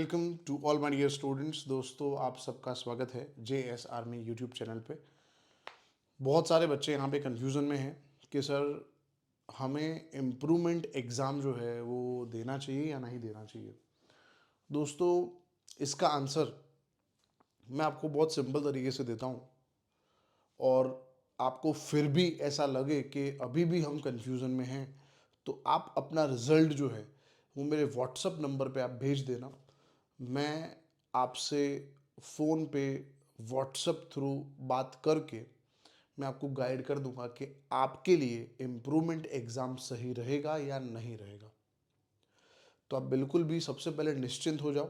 Welcome to all my dear students. दोस्तों, आप सबका स्वागत है JS आर्मी यूट्यूब चैनल पे। बहुत सारे बच्चे यहाँ पे कंफ्यूजन में हैं कि सर हमें इम्प्रूवमेंट एग्ज़ाम जो है वो देना चाहिए या नहीं देना चाहिए। दोस्तों, इसका आंसर मैं आपको बहुत सिंपल तरीके से देता हूँ, और आपको फिर भी ऐसा लगे कि अभी भी हम कंफ्यूजन में हैं, तो आप अपना रिज़ल्ट जो है वो मेरे व्हाट्सअप नंबर पे आप भेज देना। मैं आपसे फ़ोन पे व्हाट्सअप थ्रू बात करके मैं आपको गाइड कर दूंगा कि आपके लिए इम्प्रूवमेंट एग्ज़ाम सही रहेगा या नहीं रहेगा। तो आप बिल्कुल भी सबसे पहले निश्चिंत हो जाओ,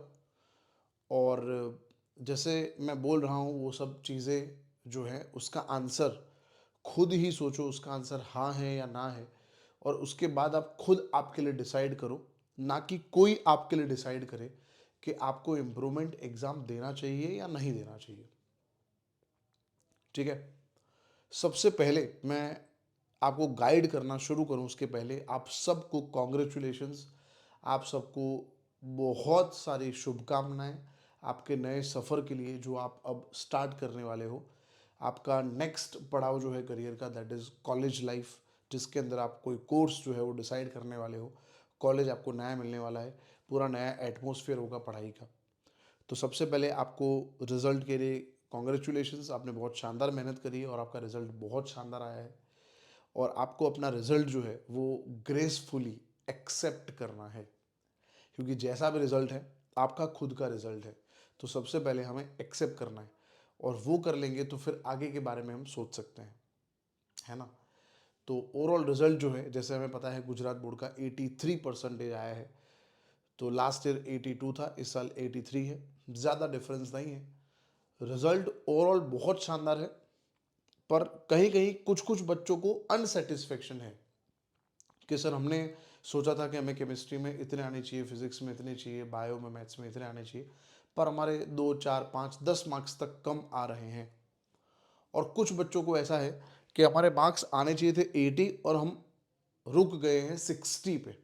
और जैसे मैं बोल रहा हूँ वो सब चीज़ें जो है उसका आंसर खुद ही सोचो, उसका आंसर हाँ है या ना है, और उसके बाद आप खुद आपके लिए डिसाइड करो, ना कि कोई आपके लिए डिसाइड करे कि आपको इम्प्रूवमेंट एग्ज़ाम देना चाहिए या नहीं देना चाहिए। ठीक है। सबसे पहले मैं आपको गाइड करना शुरू करूं उसके पहले आप सबको कॉन्ग्रेचुलेशंस, आप सबको बहुत सारी शुभकामनाएं आपके नए सफ़र के लिए जो आप अब स्टार्ट करने वाले हो। आपका नेक्स्ट पड़ाव जो है करियर का, दैट इज़ कॉलेज लाइफ, जिसके अंदर आप कोई कोर्स जो है वो डिसाइड करने वाले हो। कॉलेज आपको नया मिलने वाला है, पूरा नया एटमॉस्फेयर होगा पढ़ाई का। तो सबसे पहले आपको रिज़ल्ट के लिए कॉन्ग्रेचुलेशंस, आपने बहुत शानदार मेहनत करी है और आपका रिज़ल्ट बहुत शानदार आया है। और आपको अपना रिज़ल्ट जो है वो ग्रेसफुली एक्सेप्ट करना है, क्योंकि जैसा भी रिज़ल्ट है आपका खुद का रिज़ल्ट है। तो सबसे पहले हमें एक्सेप्ट करना है, और वो कर लेंगे तो फिर आगे के बारे में हम सोच सकते हैं, है ना। तो ओवरऑल रिज़ल्ट जो है, जैसे हमें पता है गुजरात बोर्ड का 83% आया है। तो लास्ट ईयर 82 था, इस साल 83 है, ज़्यादा डिफरेंस नहीं है। रिज़ल्ट ओवरऑल बहुत शानदार है, पर कहीं कहीं कुछ कुछ बच्चों को अनसेटिस्फेक्शन है कि सर हमने सोचा था कि हमें केमिस्ट्री में इतने आने चाहिए, फिजिक्स में इतने चाहिए, बायो में, मैथ्स में इतने आने चाहिए, पर हमारे 2 4 5 10 मार्क्स तक कम आ रहे हैं। और कुछ बच्चों को ऐसा है कि हमारे मार्क्स आने चाहिए थे 80 और हम रुक गए हैं 60 पे।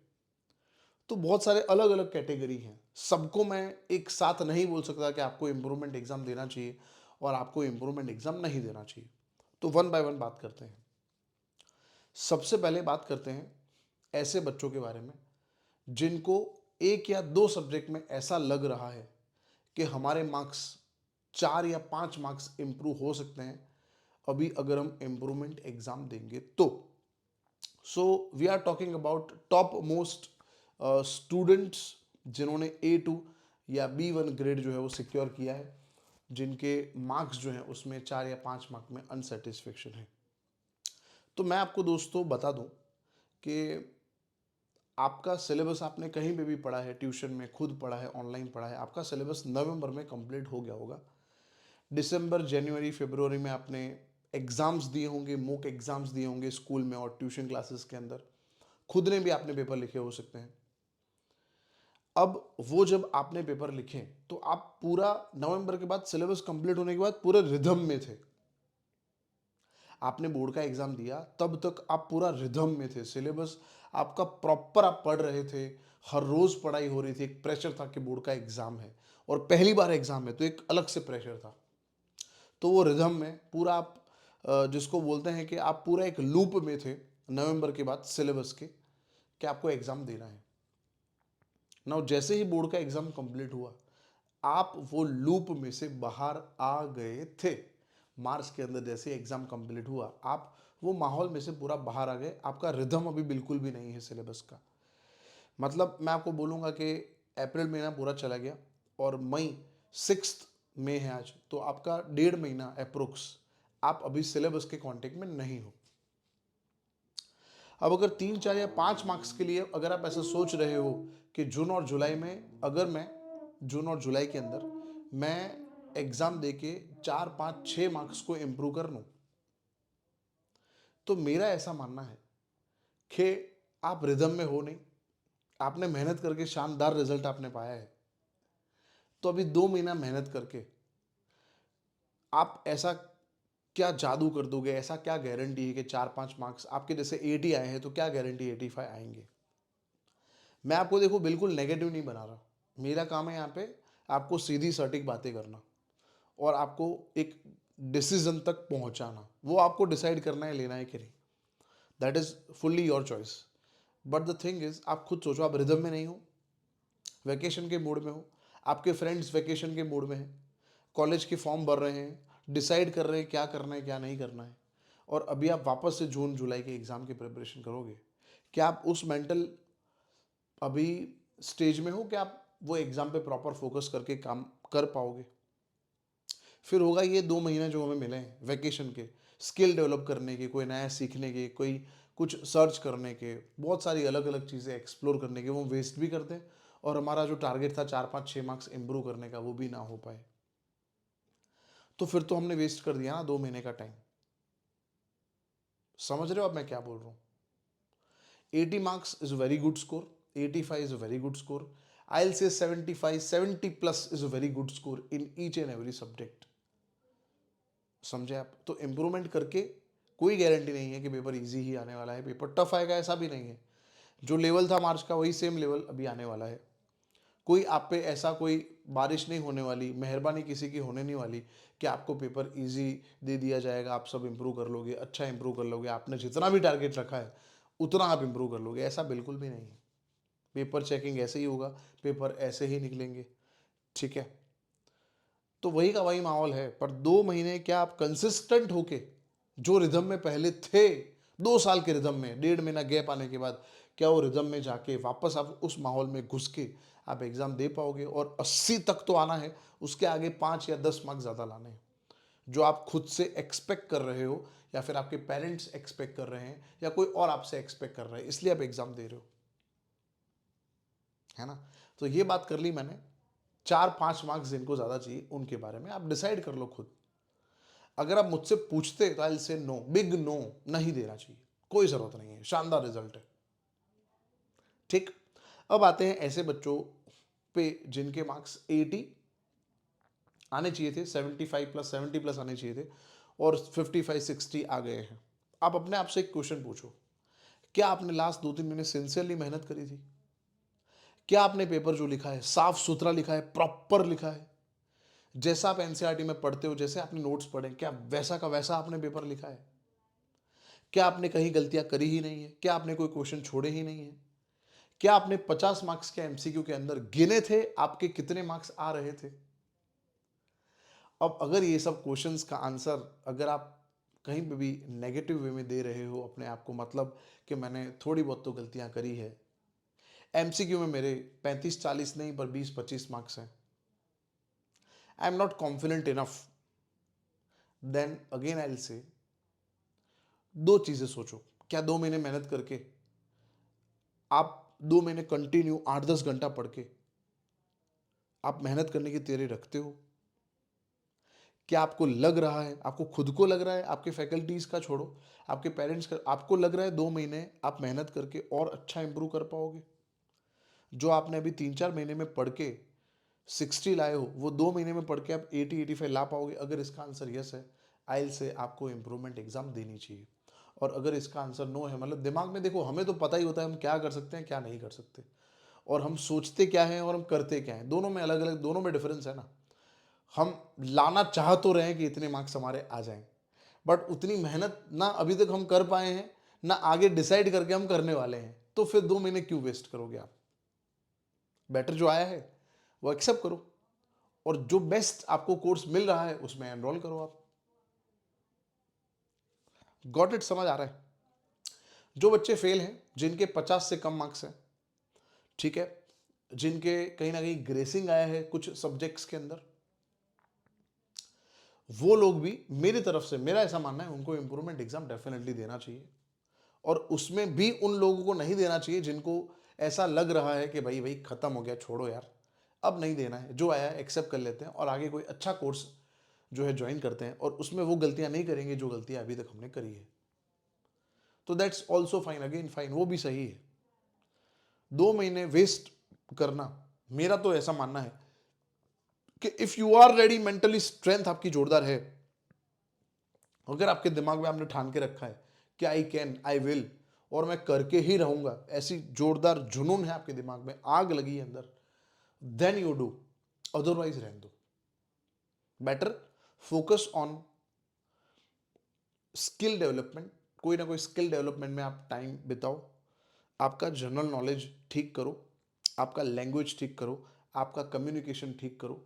तो बहुत सारे अलग अलग कैटेगरी हैं, सबको मैं एक साथ नहीं बोल सकता कि आपको इम्प्रूवमेंट एग्ज़ाम देना चाहिए और आपको इम्प्रूवमेंट एग्ज़ाम नहीं देना चाहिए। तो वन बाय वन बात करते हैं। सबसे पहले बात करते हैं ऐसे बच्चों के बारे में जिनको एक या दो सब्जेक्ट में ऐसा लग रहा है कि हमारे मार्क्स 4 या 5 मार्क्स इंप्रूव हो सकते हैं अभी अगर हम इम्प्रूवमेंट एग्ज़ाम देंगे तो। So we are talking about top most students जिन्होंने A2 या B1 ग्रेड जो है वो सिक्योर किया है, जिनके मार्क्स जो हैं उसमें 4 या 5 मार्क में अनसेटिस्फेक्शन है। तो मैं आपको दोस्तों बता दूं कि आपका सिलेबस आपने कहीं पे भी पढ़ा है, ट्यूशन में खुद पढ़ा है, ऑनलाइन पढ़ा है, आपका सिलेबस नवंबर में कंप्लीट हो गया होगा। दिसंबर, जनवरी, फरवरी में आपने एग्ज़ाम्स दिए होंगे, मॉक एग्ज़ाम्स दिए होंगे स्कूल में और ट्यूशन क्लासेस के अंदर, खुद ने भी आपने पेपर लिखे हो सकते हैं। अब वो जब आपने पेपर लिखे तो आप पूरा नवंबर के बाद सिलेबस कंप्लीट होने के बाद पूरे रिदम में थे। आपने बोर्ड का एग्जाम दिया तब तक आप पूरा रिदम में थे, सिलेबस आपका प्रॉपर आप पढ़ रहे थे, हर रोज पढ़ाई हो रही थी। एक प्रेशर था कि बोर्ड का एग्जाम है और पहली बार एग्जाम है, तो एक अलग से प्रेशर था। तो वो रिदम में पूरा आप जिसको बोलते हैं कि आप पूरा एक लूप में थे नवंबर के बाद सिलेबस के, कि आपको एग्जाम देना है ना। जैसे ही बोर्ड का एग्जाम कंप्लीट हुआ आप वो लूप में से बाहर आ गए थे। मार्च के अंदर जैसे एग्जाम कंप्लीट हुआ आप वो माहौल में से पूरा बाहर आ गए। आपका रिदम अभी बिल्कुल भी नहीं है सिलेबस का। मतलब मैं आपको बोलूँगा कि अप्रैल महीना पूरा चला गया और मई 6 मई है आज, तो आपका 1.5 महीना अप्रोक्स आप अभी सिलेबस के कांटेक्ट में नहीं हो। अब अगर 3 4 या 5 मार्क्स के लिए अगर आप ऐसा सोच रहे हो कि जून और जुलाई में, अगर मैं जून और जुलाई के अंदर मैं एग्ज़ाम दे के 4 5 6 मार्क्स को इम्प्रूव कर लूँ, तो मेरा ऐसा मानना है कि आप रिदम में हो नहीं। आपने मेहनत करके शानदार रिजल्ट आपने पाया है, तो अभी 2 महीना मेहनत करके आप ऐसा क्या जादू कर दोगे, ऐसा क्या गारंटी है कि 4 5 मार्क्स आपके जैसे 80 आए हैं तो क्या गारंटी 85 आएंगे। मैं आपको देखो बिल्कुल नेगेटिव नहीं बना रहा, मेरा काम है यहाँ पे आपको सीधी सटीक बातें करना और आपको एक डिसीजन तक पहुंचाना। वो आपको डिसाइड करना है लेना है कि नहीं, that is fully your choice. But the thing is, आप खुद सोचो, आप रिदम में नहीं हो, वैकेशन के मूड में हो, आपके फ्रेंड्स वैकेशन के मूड में हैं, कॉलेज के फॉर्म भर रहे हैं, डिसाइड कर रहे हैं क्या करना है क्या नहीं करना है, और अभी आप वापस से जून जुलाई के एग्ज़ाम की प्रिपरेशन करोगे, क्या आप उस मेंटल अभी स्टेज में हो कि आप वो एग्ज़ाम पे प्रॉपर फोकस करके काम कर पाओगे? फिर होगा ये 2 महीने जो हमें मिले हैं वैकेशन के, स्किल डेवलप करने के, कोई नया सीखने के, कोई कुछ सर्च करने के, बहुत सारी अलग अलग चीज़ें एक्सप्लोर करने के, वो वेस्ट भी करते हैं और हमारा जो टारगेट था 4 5 6 मार्क्स इंप्रूव करने का वो भी ना हो पाए, तो फिर तो हमने वेस्ट कर दिया ना 2 महीने का टाइम। समझ रहे हो अब मैं क्या बोल रहा हूँ? 80 marks is a very good score, 85 is a very good score, I will से 75 70+ is a very good score in each and every subject. समझे आप? तो इम्प्रूवमेंट करके कोई गारंटी नहीं है कि पेपर इजी ही आने वाला है, पेपर टफ आएगा, ऐसा भी नहीं है। जो लेवल था मार्च का वही सेम लेवल अभी आने वाला है। कोई आप पे ऐसा कोई बारिश नहीं होने वाली, मेहरबानी किसी की होने नहीं वाली कि आपको पेपर इजी दे दिया जाएगा, आप सब इम्प्रूव कर लोगे, अच्छा इम्प्रूव कर लोगे, आपने जितना भी टारगेट रखा है उतना आप इम्प्रूव कर लोगे, ऐसा बिल्कुल भी नहीं है। पेपर चेकिंग ऐसे ही होगा, पेपर ऐसे ही निकलेंगे, ठीक है? तो वही का वही माहौल है। पर 2 महीने क्या आप कंसिस्टेंट होके जो रिदम में पहले थे, 2 साल के रिदम में 1.5 महीना गैप आने के बाद, क्या वो रिदम में जाके वापस आप उस माहौल में घुस के आप एग्जाम दे पाओगे? और 80 तक तो आना है, उसके आगे 5 या 10 मार्क्स ज़्यादा लाने हैं, जो आप खुद से एक्सपेक्ट कर रहे हो या फिर आपके पेरेंट्स एक्सपेक्ट कर रहे हैं या कोई और आपसे एक्सपेक्ट कर रहे हैं, इसलिए आप एग्जाम दे रहे हो, है ना? तो ये बात कर ली मैंने। 4 5 मार्क्स जिनको ज़्यादा चाहिए उनके बारे में आप डिसाइड कर लो खुद। अगर आप मुझसे पूछते तो आई से नो, बिग नो, नहीं देना चाहिए, कोई ज़रूरत नहीं है, शानदार रिजल्ट है, ठीक। अब आते हैं ऐसे बच्चों पे जिनके मार्क्स 80 आने चाहिए थे, 75+ 70+ आने चाहिए थे और 55 60 आ गए हैं। आप अपने आप से एक क्वेश्चन पूछो, क्या आपने लास्ट 2 3 महीने सिंसियरली मेहनत करी थी? क्या आपने पेपर जो लिखा है साफ सुथरा लिखा है, प्रॉपर लिखा है? जैसा आप एनसीईआरटी में पढ़ते हो, जैसे आपने नोट्स पढ़े, क्या वैसा का वैसा आपने पेपर लिखा है? क्या आपने कहीं गलतियां करी ही नहीं है? क्या आपने कोई क्वेश्चन छोड़े ही नहीं है? क्या आपने 50 मार्क्स के एमसीक्यू के अंदर गिने थे आपके कितने मार्क्स आ रहे थे? अब अगर ये सब क्वेश्चंस का आंसर अगर आप कहीं पे भी नेगेटिव वे में दे रहे हो अपने आप को, मतलब कि मैंने थोड़ी बहुत तो गलतियां करी है, एमसीक्यू में मेरे 35 40 नहीं पर 20 25 मार्क्स हैं, I am not confident enough, then again I will say दो चीजें सोचो। क्या 2 महीने मेहनत करके आप 2 महीने कंटिन्यू 8 10 घंटा पढ़ के आप मेहनत करने की तैयारी रखते हो? क्या आपको लग रहा है, आपको खुद को लग रहा है, आपके फैकल्टीज का छोड़ो, आपके पेरेंट्स का, आपको लग रहा है 2 महीने आप मेहनत करके और अच्छा इंप्रूव कर पाओगे? जो आपने अभी 3 4 महीने में पढ़ के 60 लाए हो, वो 2 महीने में पढ़ के आप 80 85 ला पाओगे? अगर इसका आंसर यस है, आइल से आपको इम्प्रूवमेंट एग्जाम देनी चाहिए। और अगर इसका आंसर नो है, मतलब दिमाग में देखो, हमें तो पता ही होता है हम क्या कर सकते हैं क्या नहीं कर सकते, और हम सोचते क्या हैं और हम करते क्या हैं, दोनों में अलग अलग, दोनों में डिफरेंस है ना। हम लाना चाह तो रहे हैं कि इतने मार्क्स हमारे आ जाएं, बट उतनी मेहनत ना अभी तक हम कर पाए हैं, ना आगे डिसाइड करके हम करने वाले हैं, तो फिर 2 महीने क्यों वेस्ट करोगे आप? बेटर जो आया है वो एक्सेप्ट करो, और जो बेस्ट आपको कोर्स मिल रहा है उसमें एनरोल करो आप। Got it? समझ आ रहा है? जो बच्चे फेल हैं, जिनके 50 से कम मार्क्स हैं, ठीक है, जिनके कहीं ना कहीं ग्रेसिंग आया है कुछ सब्जेक्ट्स के अंदर, वो लोग भी मेरी तरफ से, मेरा ऐसा मानना है, उनको इंप्रूवमेंट एग्जाम डेफिनेटली देना चाहिए। और उसमें भी उन लोगों को नहीं देना चाहिए जिनको ऐसा लग रहा है कि भाई भाई खत्म हो गया, छोड़ो यार, अब नहीं देना है, जो आया है एक्सेप्ट कर लेते हैं और आगे कोई अच्छा कोर्स जो है ज्वाइन करते हैं और उसमें वो गलतियां नहीं करेंगे जो गलतियां अभी तक हमने करी है, तो that's also fine, again fine, वो भी सही है। 2 महीने वेस्ट करना, मेरा तो ऐसा मानना है कि if you are ready mentally, strength आपकी जोरदार है, अगर आपके दिमाग में आपने ठान के रखा है कि आई कैन, आई विल, और मैं करके ही रहूंगा, ऐसी जोरदार जुनून है आपके दिमाग में, आग लगी है अंदर, देन यू डू, अदरवाइज रहने दो। Better focus on skill development, कोई ना कोई स्किल डेवलपमेंट में आप टाइम बिताओ, आपका जनरल नॉलेज ठीक करो, आपका लैंग्वेज ठीक करो, आपका कम्युनिकेशन ठीक करो।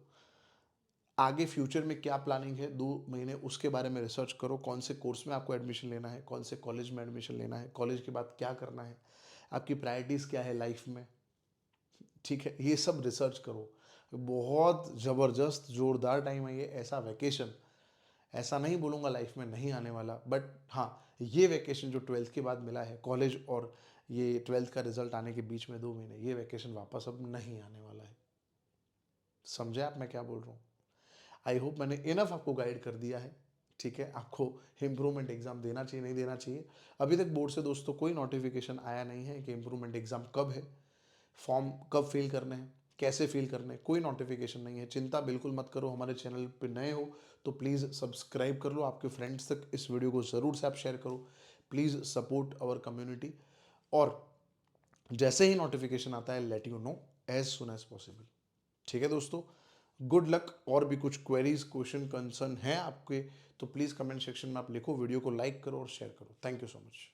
आगे फ्यूचर में क्या प्लानिंग है 2 महीने, उसके बारे में रिसर्च करो। कौन से कोर्स में आपको एडमिशन लेना है, कौन से कॉलेज में एडमिशन लेना है, कॉलेज के बाद क्या करना है, आपकी प्रायोरिटीज़ क्या है लाइफ में, ठीक है, ये सब रिसर्च करो। बहुत ज़बरदस्त जोरदार टाइम है ये, ऐसा वैकेशन ऐसा नहीं बोलूँगा लाइफ में नहीं आने वाला, बट हाँ, ये वैकेशन जो 12th के बाद मिला है, कॉलेज और ये 12th का रिजल्ट आने के बीच में 2 महीने, ये वैकेशन वापस अब नहीं आने वाला है। समझे आप मैं क्या बोल रहा हूँ? आई होप मैंने इनफ आपको गाइड कर दिया है, ठीक है। आपको इम्प्रूवमेंट एग्जाम देना चाहिए नहीं देना चाहिए। अभी तक बोर्ड से दोस्तों कोई नोटिफिकेशन आया नहीं है कि इम्प्रूवमेंट एग्जाम कब है, फॉर्म कब फिल करने हैं, कैसे फिल करने हैं, कोई नोटिफिकेशन नहीं है। चिंता बिल्कुल मत करो। हमारे चैनल पे नए हो तो प्लीज़ सब्सक्राइब कर लो, आपके फ्रेंड्स तक इस वीडियो को ज़रूर से आप शेयर करो। प्लीज़ सपोर्ट आवर कम्युनिटी, और जैसे ही नोटिफिकेशन आता है let you know as soon as possible, ठीक है दोस्तों। Good luck. और भी कुछ क्वेरीज क्वेश्चन कंसर्न है आपके तो प्लीज़ कमेंट सेक्शन में आप लिखो, वीडियो को लाइक करो और शेयर करो। Thank you so much.